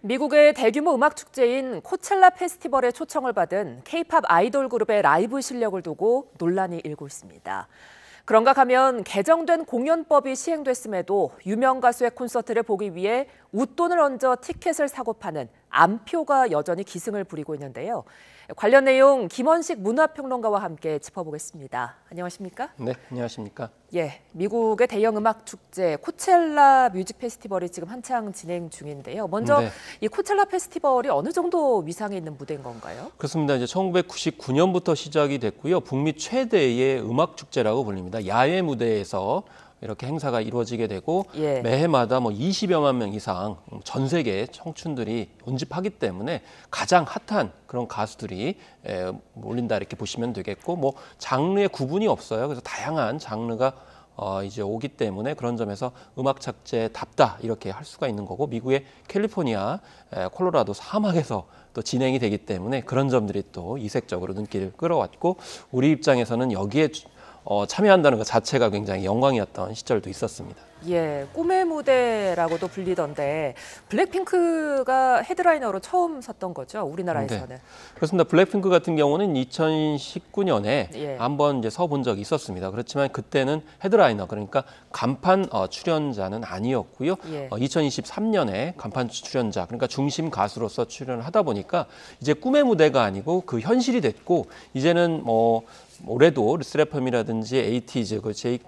미국의 대규모 음악 축제인 코첼라 페스티벌에 초청을 받은 K-팝 아이돌 그룹의 라이브 실력을 두고 논란이 일고 있습니다. 그런가 하면 개정된 공연법이 시행됐음에도 유명 가수의 콘서트를 보기 위해 웃돈을 얹어 티켓을 사고 파는 암표가 여전히 기승을 부리고 있는데요. 관련 내용 김원식 문화평론가와 함께 짚어보겠습니다. 안녕하십니까? 네, 안녕하십니까? 예, 미국의 대형 음악 축제 코첼라 뮤직 페스티벌이 지금 한창 진행 중인데요. 먼저 이 코첼라 페스티벌이 어느 정도 위상이 있는 무대인 건가요? 그렇습니다. 이제 1999년부터 시작이 됐고요. 북미 최대의 음악 축제라고 불립니다. 야외 무대에서 이렇게 행사가 이루어지게 되고 매해마다 20여만 명 이상 전 세계 청춘들이 온집하기 때문에 가장 핫한 그런 가수들이 몰린다 이렇게 보시면 되겠고 장르의 구분이 없어요. 그래서 다양한 장르가 이제 오기 때문에 그런 점에서 음악 축제답다 이렇게 할 수가 있는 거고 미국의 캘리포니아, 콜로라도 사막에서 또 진행이 되기 때문에 그런 점들이 또 이색적으로 눈길을 끌어왔고 우리 입장에서는 여기에 참여한다는 것 자체가 굉장히 영광이었던 시절도 있었습니다. 예, 꿈의 무대라고도 불리던데 블랙핑크가 헤드라이너로 처음 섰던 거죠, 우리나라에서는. 네, 그렇습니다. 블랙핑크 같은 경우는 2019년에 한번 이제 서본 적이 있었습니다. 그렇지만 그때는 헤드라이너, 그러니까 간판 출연자는 아니었고요. 2023년에 간판 출연자, 그러니까 중심 가수로서 출연을 하다 보니까 이제 꿈의 무대가 아니고 그 현실이 됐고 이제는 올해도 르세라핌이라든지 에이티즈, 그 JK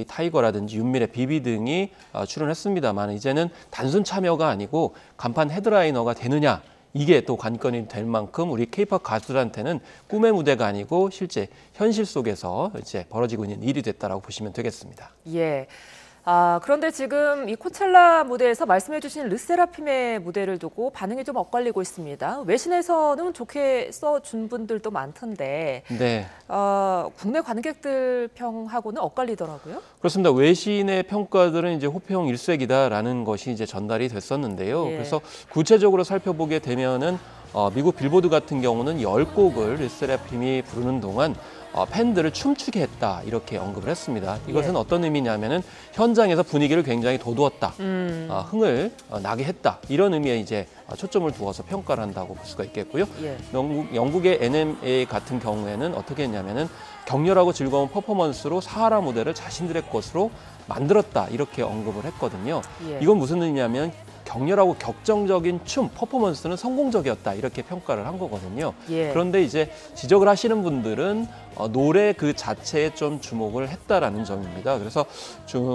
타이거라든지 윤미래, 비비 등이 출연했습니다만 이제는 단순 참여가 아니고 간판 헤드라이너가 되느냐 이게 또 관건이 될 만큼 우리 K-팝 가수들한테는 꿈의 무대가 아니고 실제 현실 속에서 이제 벌어지고 있는 일이 됐다라고 보시면 되겠습니다. 예. 그런데 지금 이 코첼라 무대에서 말씀해 주신 르세라핌의 무대를 두고 반응이 좀 엇갈리고 있습니다. 외신에서는 좋게 써준 분들도 많던데 국내 관객들 평하고는 엇갈리더라고요. 그렇습니다. 외신의 평가들은 이제 호평 일색이다라는 것이 이제 전달이 됐었는데요. 그래서 구체적으로 살펴보게 되면은 미국 빌보드 같은 경우는 10곡을 르세라핌이 부르는 동안 팬들을 춤추게 했다 이렇게 언급을 했습니다. 이것은 어떤 의미냐면은 현장에서 분위기를 굉장히 돋우었다, 흥을 나게 했다 이런 의미에 이제 초점을 두어서 평가를 한다고 볼 수가 있겠고요. 영국의 NMA 같은 경우에는 어떻게 했냐면은 격렬하고 즐거운 퍼포먼스로 사하라 무대를 자신들의 것으로 만들었다 이렇게 언급을 했거든요. 이건 무슨 의미냐면 격렬하고 격정적인 춤, 퍼포먼스는 성공적이었다 이렇게 평가를 한 거거든요. 그런데 이제 지적을 하시는 분들은 노래 그 자체에 좀 주목을 했다라는 점입니다. 그래서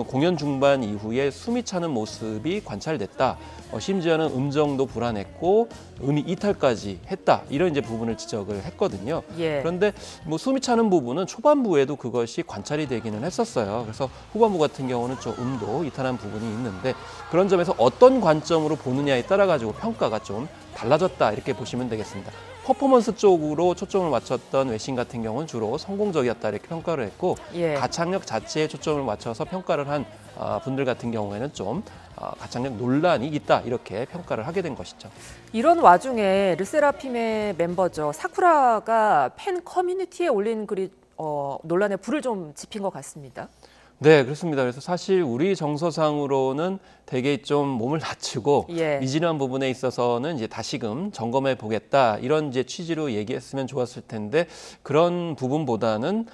공연 중반 이후에 숨이 차는 모습이 관찰됐다. 심지어는 음정도 불안했고 음이 이탈까지 했다. 이런 이제 부분을 지적을 했거든요. 그런데 숨이 차는 부분은 초반부에도 그것이 관찰이 되기는 했었어요. 그래서 후반부 같은 경우는 좀 음도 이탈한 부분이 있는데 그런 점에서 어떤 관점으로 보느냐에 따라 가지고 평가가 좀 달라졌다 이렇게 보시면 되겠습니다. 퍼포먼스 쪽으로 초점을 맞췄던 외신 같은 경우는 주로 성공적이었다 이렇게 평가를 했고 가창력 자체에 초점을 맞춰서 평가를 한 분들 같은 경우에는 좀 가창력 논란이 있다 이렇게 평가를 하게 된 것이죠. 이런 와중에 르세라핌의 멤버죠. 사쿠라가 팬 커뮤니티에 올린 글이 논란에 불을 좀 지핀 것 같습니다. 네, 그렇습니다. 그래서 사실 우리 정서상으로는 되게 좀 몸을 낮추고 미진한 부분에 있어서는 이제 다시금 점검해 보겠다 이런 이제 취지로 얘기했으면 좋았을 텐데 그런 부분보다는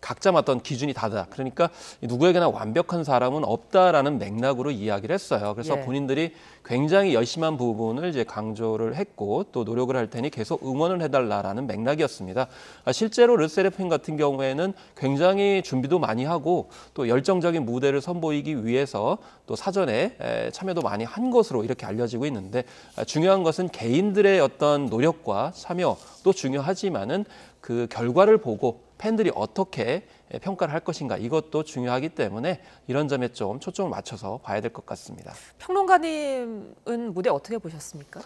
각자 어떤 기준이 다르다. 그러니까 누구에게나 완벽한 사람은 없다라는 맥락으로 이야기를 했어요. 그래서 본인들이 굉장히 열심한 부분을 이제 강조를 했고 또 노력을 할 테니 계속 응원을 해달라라는 맥락이었습니다. 실제로 르세라핌 같은 경우에는 굉장히 준비도 많이 하고 또 열정적인 무대를 선보이기 위해서 또 사전에 참여도 많이 한 것으로 이렇게 알려지고 있는데 중요한 것은 개인들의 어떤 노력과 참여도 중요하지만은 그 결과를 보고 팬들이 어떻게 평가를 할 것인가 이것도 중요하기 때문에 이런 점에 좀 초점을 맞춰서 봐야 될 것 같습니다. 평론가님은 무대 어떻게 보셨습니까?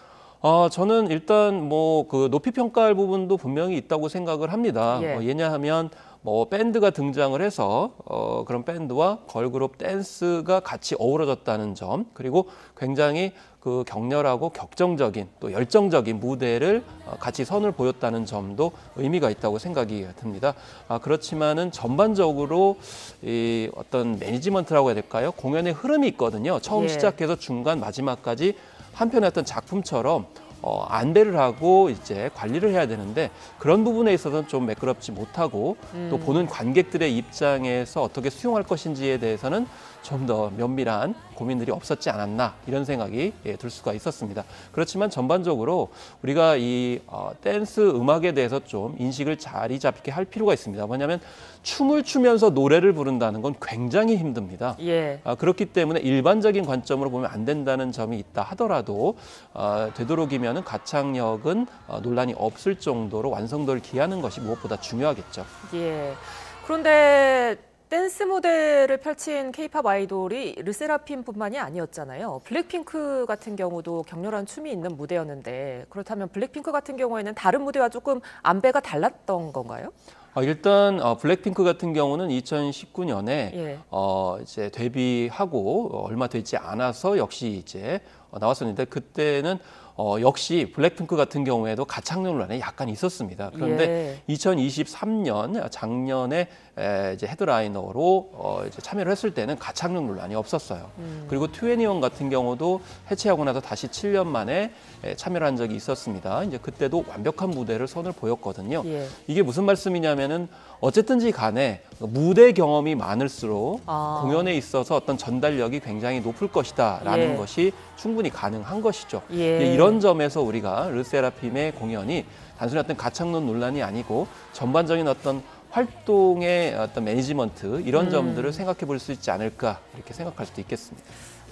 저는 일단 그 높이 평가할 부분도 분명히 있다고 생각을 합니다. 왜냐하면 뭐 밴드가 등장을 해서 그런 밴드와 걸그룹 댄스가 같이 어우러졌다는 점, 그리고 굉장히 그 격렬하고 격정적인 또 열정적인 무대를 같이 선을 보였다는 점도 의미가 있다고 생각이 듭니다. 그렇지만은 전반적으로 이 어떤 매니지먼트라고 해야 될까요? 공연의 흐름이 있거든요. 처음 시작해서 중간 마지막까지 한 편의 어떤 작품처럼 안배를 하고 이제 관리를 해야 되는데 그런 부분에 있어서는 좀 매끄럽지 못하고 또 보는 관객들의 입장에서 어떻게 수용할 것인지에 대해서는 좀 더 면밀한 고민들이 없었지 않았나 이런 생각이 들 수가 있었습니다. 그렇지만 전반적으로 우리가 이 댄스 음악에 대해서 좀 인식을 자리 잡게 할 필요가 있습니다. 뭐냐면 춤을 추면서 노래를 부른다는 건 굉장히 힘듭니다. 그렇기 때문에 일반적인 관점으로 보면 안 된다는 점이 있다 하더라도 되도록이면 가창력은 논란이 없을 정도로 완성도를 기하는 것이 무엇보다 중요하겠죠. 그런데 댄스 무대를 펼친 케이팝 아이돌이 르세라핌뿐만이 아니었잖아요. 블랙핑크 같은 경우도 격렬한 춤이 있는 무대였는데 그렇다면 블랙핑크 같은 경우에는 다른 무대와 조금 안배가 달랐던 건가요? 일단 블랙핑크 같은 경우는 2019년에 이제 데뷔하고 얼마 되지 않아서 역시 이제 나왔었는데 그때는 역시 블랙핑크 같은 경우에도 가창력 논란이 약간 있었습니다. 그런데 2023년 작년에 이제 헤드라이너로 이제 참여를 했을 때는 가창력 논란이 없었어요. 그리고 2NE1 같은 경우도 해체하고 나서 다시 7년 만에 참여를 한 적이 있었습니다. 이제 그때도 완벽한 무대를 선을 보였거든요. 이게 무슨 말씀이냐면은 어쨌든지 간에 무대 경험이 많을수록 공연에 있어서 어떤 전달력이 굉장히 높을 것이다라는 것이 충분히 가능한 것이죠. 이런 점에서 우리가 르세라핌의 공연이 단순히 어떤 가창론 논란이 아니고 전반적인 어떤 활동의 어떤 매니지먼트 이런 점들을 생각해 볼 수 있지 않을까 이렇게 생각할 수도 있겠습니다.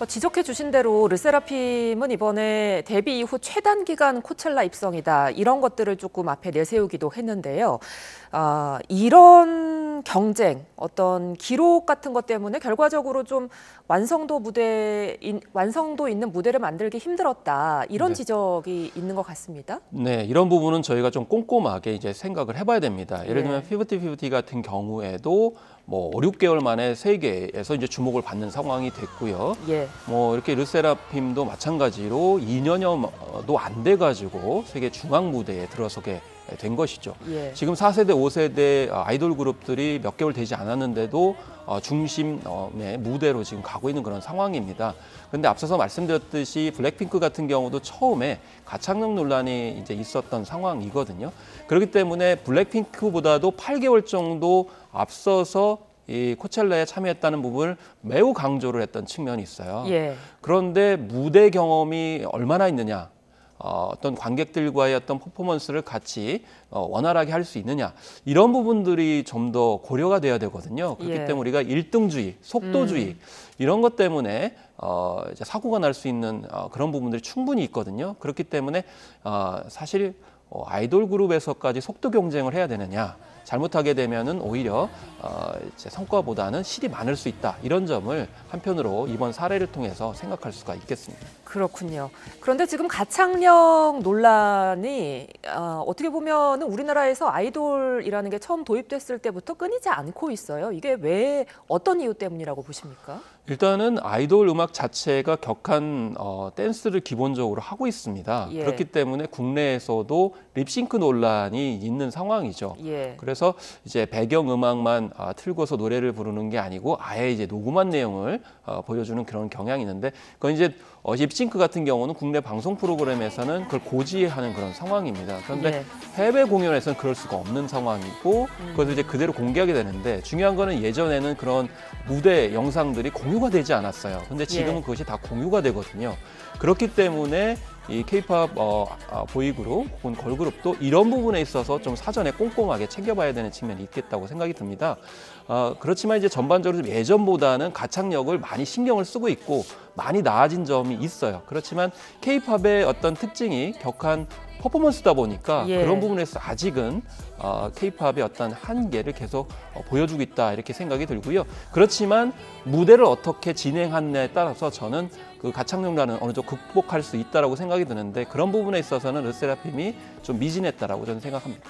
지적해 주신 대로 르세라핌은 이번에 데뷔 이후 최단 기간 코첼라 입성이다. 이런 것들을 조금 앞에 내세우기도 했는데요. 이런 경쟁, 어떤 기록 같은 것 때문에 결과적으로 좀 완성도 있는 무대를 만들기 힘들었다. 이런 지적이 있는 것 같습니다. 네, 이런 부분은 저희가 좀 꼼꼼하게 이제 생각을 해봐야 됩니다. 예를 들면 50-50 같은 경우에도 뭐 5, 6개월 만에 세계에서 이제 주목을 받는 상황이 됐고요. 뭐 이렇게 르세라핌도 마찬가지로 2년여도 안 돼가지고 세계 중앙 무대에 들어서게 된 것이죠. 지금 4세대, 5세대 아이돌 그룹들이 몇 개월 되지 않았는데도 중심의 무대로 지금 가고 있는 그런 상황입니다. 그런데 앞서서 말씀드렸듯이 블랙핑크 같은 경우도 처음에 가창력 논란이 이제 있었던 상황이거든요. 그렇기 때문에 블랙핑크보다도 8개월 정도 앞서서 이 코첼라에 참여했다는 부분을 매우 강조를 했던 측면이 있어요. 그런데 무대 경험이 얼마나 있느냐, 어떤 관객들과의 어떤 퍼포먼스를 같이 원활하게 할 수 있느냐 이런 부분들이 좀 더 고려가 돼야 되거든요. 그렇기 때문에 우리가 일등주의, 속도주의 이런 것 때문에 이제 사고가 날 수 있는 그런 부분들이 충분히 있거든요. 그렇기 때문에 사실 아이돌 그룹에서까지 속도 경쟁을 해야 되느냐, 잘못하게 되면은 오히려 이제 성과보다는 실이 많을 수 있다. 이런 점을 한편으로 이번 사례를 통해서 생각할 수가 있겠습니다. 그렇군요. 그런데 지금 가창력 논란이 어떻게 보면 우리나라에서 아이돌이라는 게 처음 도입됐을 때부터 끊이지 않고 있어요. 이게 왜 어떤 이유 때문이라고 보십니까? 일단은 아이돌 음악 자체가 격한 댄스를 기본적으로 하고 있습니다. 그렇기 때문에 국내에서도 립싱크 논란이 있는 상황이죠. 그래서 이제 배경 음악만 틀고서 노래를 부르는 게 아니고 아예 이제 녹음한 내용을 보여주는 그런 경향이 있는데 그건 이제 립싱크 같은 경우는 국내 방송 프로그램에서는 그걸 고지하는 그런 상황입니다. 그런데 해외 공연에서는 그럴 수가 없는 상황이고 그것을 이제 그대로 공개하게 되는데 중요한 거는 예전에는 그런 무대 영상들이 공유가 되지 않았어요. 근데 지금은 그것이 다 공유가 되거든요. 그렇기 때문에 이 K-팝 보이그룹 혹은 걸그룹도 이런 부분에 있어서 좀 사전에 꼼꼼하게 챙겨봐야 되는 측면이 있겠다고 생각이 듭니다. 그렇지만 이제 전반적으로 예전보다는 가창력을 많이 신경을 쓰고 있고 많이 나아진 점이 있어요. 그렇지만 K-팝의 어떤 특징이 격한 퍼포먼스다 보니까 그런 부분에서 아직은 K-팝의 어떤 한계를 계속 보여주고 있다 이렇게 생각이 들고요. 그렇지만 무대를 어떻게 진행하느냐에 따라서 저는 그 가창력란은 어느 정도 극복할 수 있다라고 생각이 드는데 그런 부분에 있어서는 르세라핌이 좀 미진했다라고 저는 생각합니다.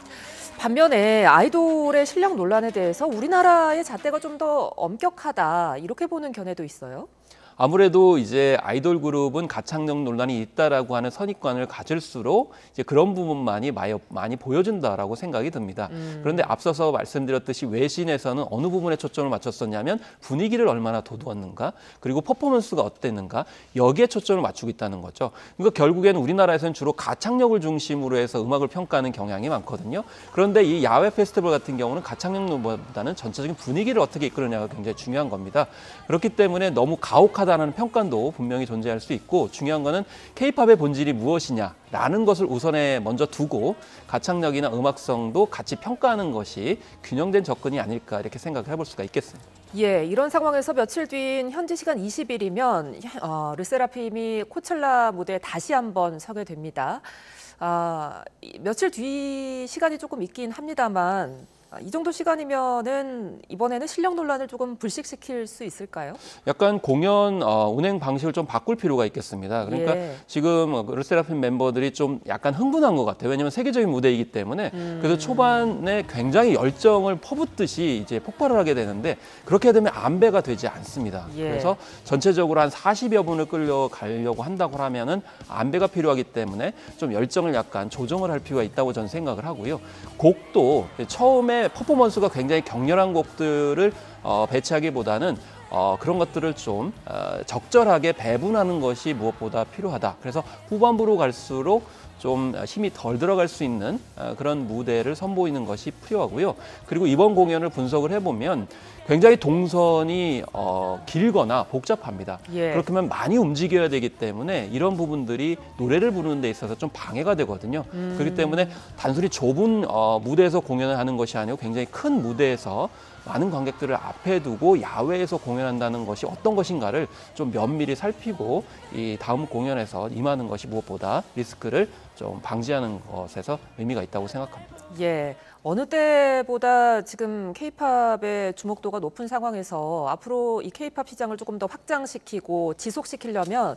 반면에 아이돌의 실력 논란에 대해서 우리나라의 잣대가 좀 더 엄격하다 이렇게 보는 견해도 있어요. 아무래도 이제 아이돌 그룹은 가창력 논란이 있다라고 하는 선입관을 가질수록 이제 그런 부분만이 많이 보여준다라고 생각이 듭니다. 그런데 앞서서 말씀드렸듯이 외신에서는 어느 부분에 초점을 맞췄었냐면 분위기를 얼마나 돋우었는가, 그리고 퍼포먼스가 어땠는가, 여기에 초점을 맞추고 있다는 거죠. 그러니까 결국에는 우리나라에서는 주로 가창력을 중심으로 해서 음악을 평가하는 경향이 많거든요. 그런데 이 야외 페스티벌 같은 경우는 가창력보다는 전체적인 분위기를 어떻게 이끌느냐가 굉장히 중요한 겁니다. 그렇기 때문에 너무 가혹하다는 평가도 분명히 존재할 수 있고, 중요한 거는 K-팝의 본질이 무엇이냐라는 것을 우선에 먼저 두고 가창력이나 음악성도 같이 평가하는 것이 균형된 접근이 아닐까 이렇게 생각을 해볼 수가 있겠습니다. 예, 이런 상황에서 며칠 뒤인 현지 시간 20일이면 르세라핌이 코첼라 무대에 다시 한번 서게 됩니다. 며칠 뒤 시간이 조금 있긴 합니다만 이 정도 시간이면은 이번에는 실력 논란을 조금 불식시킬 수 있을까요? 약간 공연 운행 방식을 좀 바꿀 필요가 있겠습니다. 그러니까 예. 지금 르세라핌 멤버들이 좀 약간 흥분한 것 같아요. 왜냐하면 세계적인 무대이기 때문에. 그래서 초반에 굉장히 열정을 퍼붓듯이 이제 폭발을 하게 되는데, 그렇게 되면 안배가 되지 않습니다. 예. 그래서 전체적으로 한 40여 분을 끌려가려고 한다고 하면은 안배가 필요하기 때문에 좀 열정을 약간 조정을 할 필요가 있다고 저는 생각을 하고요. 곡도 처음에 퍼포먼스가 굉장히 격렬한 곡들을 배치하기보다는 그런 것들을 좀 적절하게 배분하는 것이 무엇보다 필요하다. 그래서 후반부로 갈수록 좀 힘이 덜 들어갈 수 있는 그런 무대를 선보이는 것이 필요하고요. 그리고 이번 공연을 분석을 해보면 굉장히 동선이 길거나 복잡합니다. 예. 그렇게 하면 많이 움직여야 되기 때문에 이런 부분들이 노래를 부르는 데 있어서 좀 방해가 되거든요. 그렇기 때문에 단순히 좁은 무대에서 공연을 하는 것이 아니고 굉장히 큰 무대에서 많은 관객들을 앞에 두고 야외에서 공연한다는 것이 어떤 것인가를 좀 면밀히 살피고 이 다음 공연에서 임하는 것이 무엇보다 리스크를 좀 방지하는 것에서 의미가 있다고 생각합니다. 예, 어느 때보다 지금 K-팝의 주목도가 높은 상황에서 앞으로 이 K-팝 시장을 조금 더 확장시키고 지속시키려면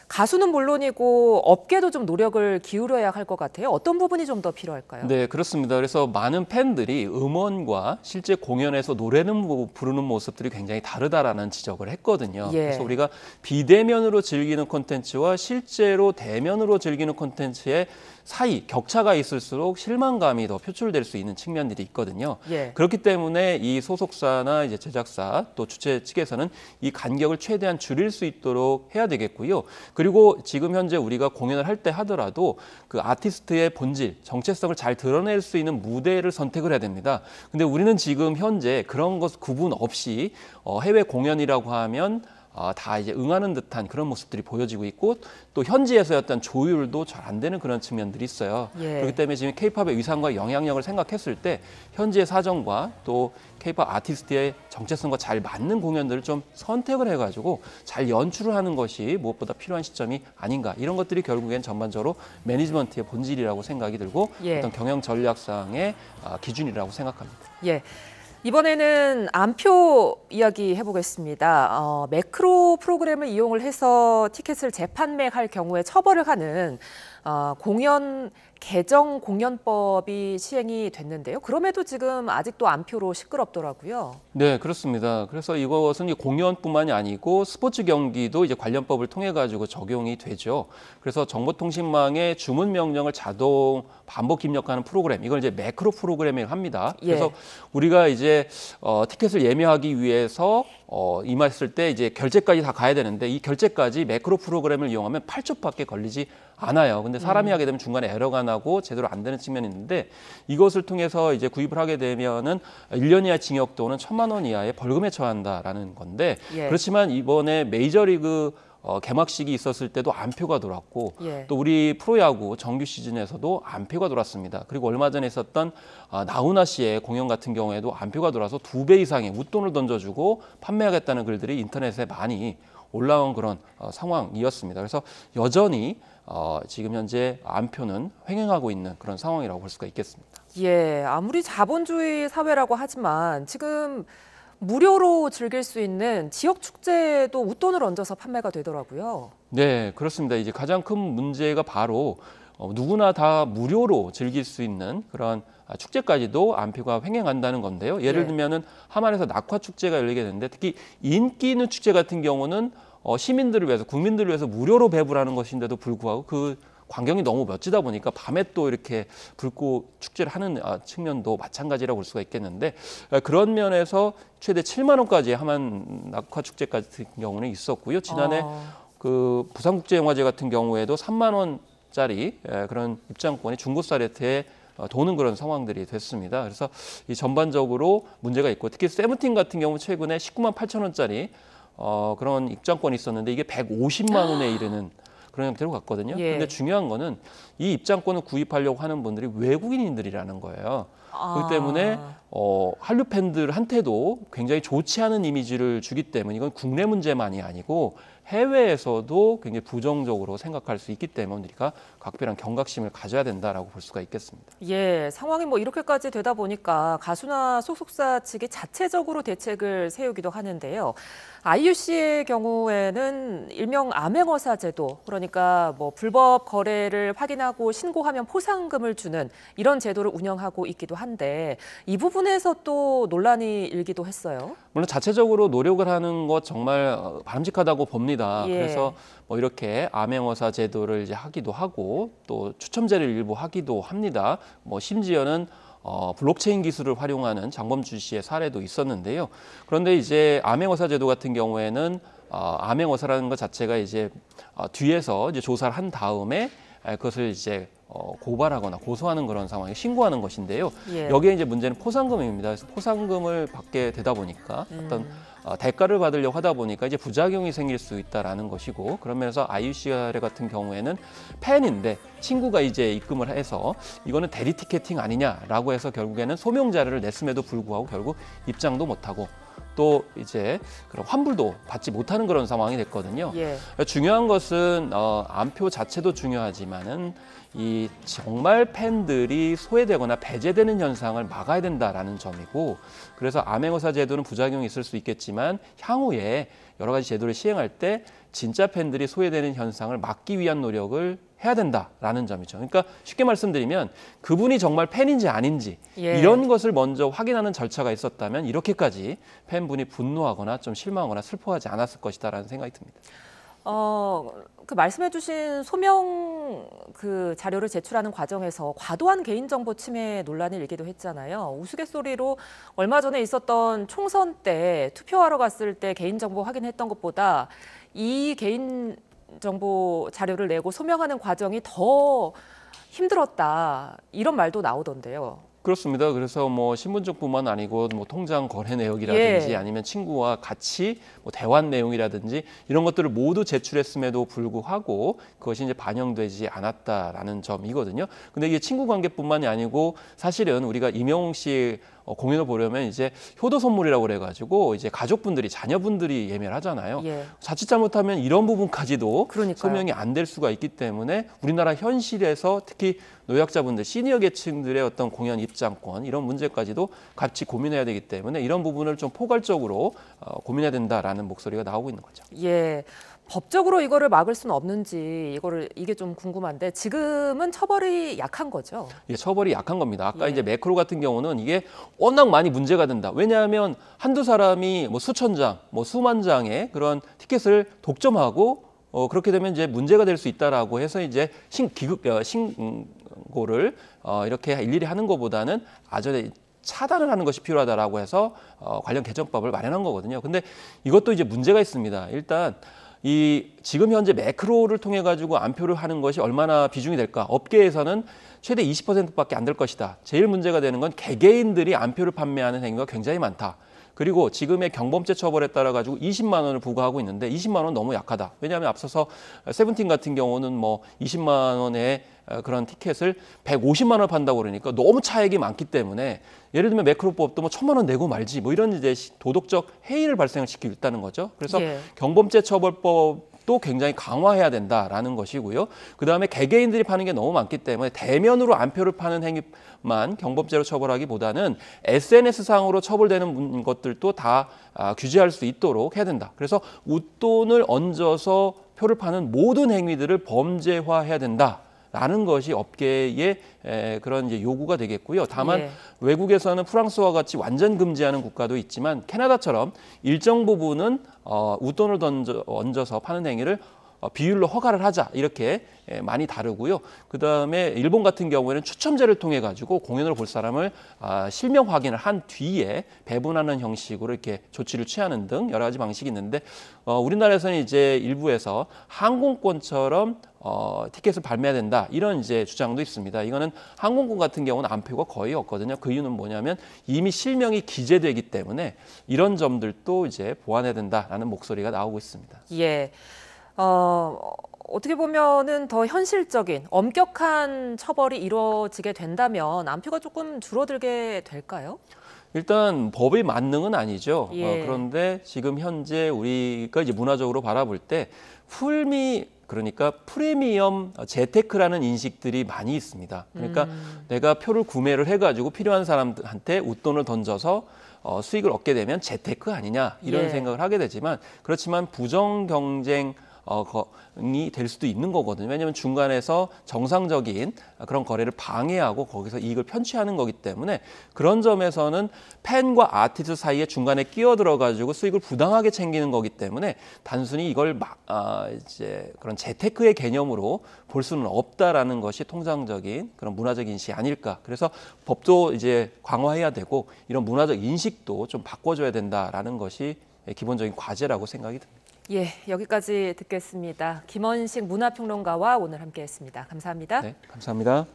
가수는 물론이고 업계도 좀 노력을 기울여야 할 것 같아요. 어떤 부분이 좀 더 필요할까요? 네, 그렇습니다. 그래서 많은 팬들이 음원과 실제 공연에서 노래는 부르는 모습들이 굉장히 다르다라는 지적을 했거든요. 예. 그래서 우리가 비대면으로 즐기는 콘텐츠와 실제로 대면으로 즐기는 콘텐츠의 사이 격차가 있을수록 실망감이 더 표출될 수 있는 측면들이 있거든요. 예. 그렇기 때문에 이 소속사나 이제 제작사 또 주최 측에서는 이 간격을 최대한 줄일 수 있도록 해야 되겠고요. 그리고 지금 현재 우리가 공연을 할 때 하더라도 그 아티스트의 본질, 정체성을 잘 드러낼 수 있는 무대를 선택을 해야 됩니다. 근데 우리는 지금 현재 그런 것 구분 없이 해외 공연이라고 하면 다 이제 응하는 듯한 그런 모습들이 보여지고 있고, 또 현지에서의 어떤 조율도 잘 안 되는 그런 측면들이 있어요. 예. 그렇기 때문에 지금 K-팝의 위상과 영향력을 생각했을 때 현지의 사정과 또 K-팝 아티스트의 정체성과 잘 맞는 공연들을 좀 선택을 해가지고 잘 연출을 하는 것이 무엇보다 필요한 시점이 아닌가. 이런 것들이 결국엔 전반적으로 매니지먼트의 본질이라고 생각이 들고 예. 어떤 경영 전략상의 기준이라고 생각합니다. 예. 이번에는 암표 이야기 해보겠습니다. 매크로 프로그램을 이용을 해서 티켓을 재판매할 경우에 처벌을 하는 공연 개정 공연법이 시행이 됐는데요. 그럼에도 지금 아직도 암표로 시끄럽더라고요. 네, 그렇습니다. 그래서 이것은 공연뿐만이 아니고 스포츠 경기도 이제 관련법을 통해 가지고 적용이 되죠. 그래서 정보통신망의 주문 명령을 자동 반복 입력하는 프로그램, 이걸 이제 매크로 프로그래밍을 합니다. 그래서 예. 우리가 이제 티켓을 예매하기 위해서 임했을 때 이제 결제까지 다 가야 되는데, 이 결제까지 매크로 프로그램을 이용하면 8초밖에 걸리지 않아요. 근데 사람이 하게 되면 중간에 에러가 나고 제대로 안 되는 측면이 있는데, 이것을 통해서 이제 구입을 하게 되면은 1년 이하 징역 또는 1,000만 원 이하의 벌금에 처한다라는 건데, 예. 그렇지만 이번에 메이저리그 개막식이 있었을 때도 안표가 돌았고, 예. 또 우리 프로야구 정규 시즌에서도 안표가 돌았습니다. 그리고 얼마 전에 있었던 나훈아 씨의 공연 같은 경우에도 안표가 돌아서 2배 이상의 웃돈을 던져주고 판매하겠다는 글들이 인터넷에 많이 올라온 그런 상황이었습니다. 그래서 여전히 지금 현재 안표는 횡행하고 있는 그런 상황이라고 볼 수가 있겠습니다. 예, 아무리 자본주의 사회라고 하지만 지금 무료로 즐길 수 있는 지역 축제도 웃돈을 얹어서 판매가 되더라고요. 네, 그렇습니다. 이제 가장 큰 문제가 바로 누구나 다 무료로 즐길 수 있는 그런 축제까지도 안표가 횡행한다는 건데요. 예를 들면은 함안에서 낙화 축제가 열리게 되는데 특히 인기 있는 축제 같은 경우는 시민들을 위해서 국민들을 위해서 무료로 배불하는 것인데도 불구하고 그 광경이 너무 멋지다 보니까 밤에 또 이렇게 불꽃 축제를 하는 측면도 마찬가지라고 볼 수가 있겠는데 그런 면에서 최대 7만 원까지 함안 낙화 축제 같은 경우는 있었고요. 지난해 그 부산국제영화제 같은 경우에도 3만 원짜리 그런 입장권이 중고사 레트에 도는 그런 상황들이 됐습니다. 그래서 이 전반적으로 문제가 있고 특히 세븐틴 같은 경우 최근에 19만 8천 원짜리 그런 입장권이 있었는데 이게 150만 원에 이르는 그런 형태로 갔거든요. 그런데 중요한 거는 이 입장권을 구입하려고 하는 분들이 외국인들이라는 거예요. 그렇기 때문에 한류 팬들한테도 굉장히 좋지 않은 이미지를 주기 때문에 이건 국내 문제만이 아니고 해외에서도 굉장히 부정적으로 생각할 수 있기 때문에 우리가 각별한 경각심을 가져야 된다라고 볼 수가 있겠습니다. 예, 상황이 뭐 이렇게까지 되다 보니까 가수나 소속사 측이 자체적으로 대책을 세우기도 하는데요. 아이유 씨의 경우에는 일명 암행어사 제도, 그러니까 뭐 불법 거래를 확인하고 신고하면 포상금을 주는 이런 제도를 운영하고 있기도 한데 이 부분에서 또 논란이 일기도 했어요. 물론 자체적으로 노력을 하는 것 정말 바람직하다고 봅니다. 그래서 뭐 이렇게 암행어사 제도를 이제 하기도 하고 또 추첨제를 일부 하기도 합니다. 뭐 심지어는 블록체인 기술을 활용하는 장범준 씨의 사례도 있었는데요. 그런데 이제 암행어사 제도 같은 경우에는 암행어사라는 것 자체가 이제 뒤에서 이제 조사를 한 다음에 그것을 이제 고발하거나 고소하는 그런 상황에 신고하는 것인데요. 여기에 이제 문제는 포상금입니다. 그래서 포상금을 받게 되다 보니까 어떤 대가를 받으려고 하다 보니까 이제 부작용이 생길 수 있다라는 것이고 그런 면에서 아이유 씨 같은 경우에는 팬인데 친구가 이제 입금을 해서 이거는 대리 티켓팅 아니냐라고 해서 결국에는 소명 자료를 냈음에도 불구하고 결국 입장도 못하고 또 이제 그런 환불도 받지 못하는 그런 상황이 됐거든요. 중요한 것은 안표 자체도 중요하지만은 이 정말 팬들이 소외되거나 배제되는 현상을 막아야 된다라는 점이고 그래서 암행어사 제도는 부작용이 있을 수 있겠지만 향후에 여러 가지 제도를 시행할 때 진짜 팬들이 소외되는 현상을 막기 위한 노력을 해야 된다라는 점이죠. 그러니까 쉽게 말씀드리면 그분이 정말 팬인지 아닌지 이런 것을 먼저 확인하는 절차가 있었다면 이렇게까지 팬분이 분노하거나 좀 실망하거나 슬퍼하지 않았을 것이다라는 생각이 듭니다. 그 말씀해주신 소명 그 자료를 제출하는 과정에서 과도한 개인정보 침해 논란이 일기도 했잖아요. 우스갯소리로 얼마 전에 있었던 총선 때 투표하러 갔을 때 개인정보 확인했던 것보다 이 개인정보 자료를 내고 소명하는 과정이 더 힘들었다 이런 말도 나오던데요. 그렇습니다. 그래서 뭐 신분증뿐만 아니고 뭐 통장 거래 내역이라든지 아니면 친구와 같이 뭐 대화 내용이라든지 이런 것들을 모두 제출했음에도 불구하고 그것이 이제 반영되지 않았다라는 점이거든요. 근데 이게 친구 관계뿐만이 아니고 사실은 우리가 임영웅 씨 공연을 보려면 이제 효도 선물이라고 그래가지고 이제 가족분들이 자녀분들이 예매를 하잖아요. 자칫 잘못하면 이런 부분까지도 소명이 안 될 수가 있기 때문에 우리나라 현실에서 특히 노약자분들, 시니어 계층들의 어떤 공연 입장권 이런 문제까지도 같이 고민해야 되기 때문에 이런 부분을 좀 포괄적으로 고민해야 된다라는 목소리가 나오고 있는 거죠. 법적으로 이거를 막을 수는 없는지 이게 좀 궁금한데 지금은 처벌이 약한 거죠? 처벌이 약한 겁니다. 아까 이제 매크로 같은 경우는 이게 워낙 많이 문제가 된다. 왜냐하면 한두 사람이 뭐 수천 장, 뭐 수만 장의 그런 티켓을 독점하고 그렇게 되면 이제 문제가 될 수 있다라고 해서 이제 신고를 이렇게 일일이 하는 것보다는 아전에 차단을 하는 것이 필요하다라고 해서 관련 개정법을 마련한 거거든요. 근데 이것도 이제 문제가 있습니다. 일단 지금 현재 매크로를 통해 가지고 안표를 하는 것이 얼마나 비중이 될까? 업계에서는 최대 20%밖에 안 될 것이다. 제일 문제가 되는 건 개개인들이 안표를 판매하는 행위가 굉장히 많다. 그리고 지금의 경범죄 처벌에 따라 가지고 20만 원을 부과하고 있는데 20만 원 너무 약하다. 왜냐하면 앞서서 세븐틴 같은 경우는 뭐 20만 원의 그런 티켓을 150만 원 판다고 그러니까 너무 차액이 많기 때문에 예를 들면 매크로법도 뭐 1,000만 원 내고 말지 뭐 이런 이제 도덕적 해이를 발생시키고 있다는 거죠. 그래서 경범죄 처벌법도 굉장히 강화해야 된다라는 것이고요. 그다음에 개개인들이 파는 게 너무 많기 때문에 대면으로 안표를 파는 행위만 경범죄로 처벌하기보다는 SNS상으로 처벌되는 것들도 다 규제할 수 있도록 해야 된다. 그래서 웃돈을 얹어서 표를 파는 모든 행위들을 범죄화해야 된다. 라는 것이 업계의 그런 이제 요구가 되겠고요. 다만 예. 외국에서는 프랑스와 같이 완전 금지하는 국가도 있지만 캐나다처럼 일정 부분은 웃돈을 얹어서 파는 행위를 비율로 허가를 하자 이렇게 많이 다르고요. 그다음에 일본 같은 경우에는 추첨제를 통해 가지고 공연을 볼 사람을 실명 확인을 한 뒤에 배분하는 형식으로 이렇게 조치를 취하는 등 여러 가지 방식이 있는데 우리나라에서는 이제 일부에서 항공권처럼 티켓을 발매해야 된다 이런 이제 주장도 있습니다. 이거는 항공권 같은 경우는 안표가 거의 없거든요. 그 이유는 뭐냐면 이미 실명이 기재되기 때문에 이런 점들도 이제 보완해야 된다라는 목소리가 나오고 있습니다. 예. 어떻게 보면은 더 현실적인 엄격한 처벌이 이루어지게 된다면 안표가 조금 줄어들게 될까요? 일단 법의 만능은 아니죠. 예. 그런데 지금 현재 우리가 이제 문화적으로 바라볼 때 그러니까 프리미엄 재테크라는 인식들이 많이 있습니다. 그러니까 내가 표를 구매를 해가지고 필요한 사람한테 웃돈을 던져서 수익을 얻게 되면 재테크 아니냐 이런 예. 생각을 하게 되지만 그렇지만 부정 경쟁 이 될 수도 있는 거거든요. 왜냐하면 중간에서 정상적인 그런 거래를 방해하고 거기서 이익을 편취하는 거기 때문에 그런 점에서는 팬과 아티스트 사이에 중간에 끼어들어 가지고 수익을 부당하게 챙기는 거기 때문에 단순히 이걸 이제 그런 재테크의 개념으로 볼 수는 없다라는 것이 통상적인 그런 문화적 인식이 아닐까. 그래서 법도 이제 강화해야 되고 이런 문화적 인식도 좀 바꿔줘야 된다라는 것이 기본적인 과제라고 생각이 듭니다. 예, 여기까지 듣겠습니다. 김원식 문화평론가와 오늘 함께했습니다. 감사합니다. 네, 감사합니다.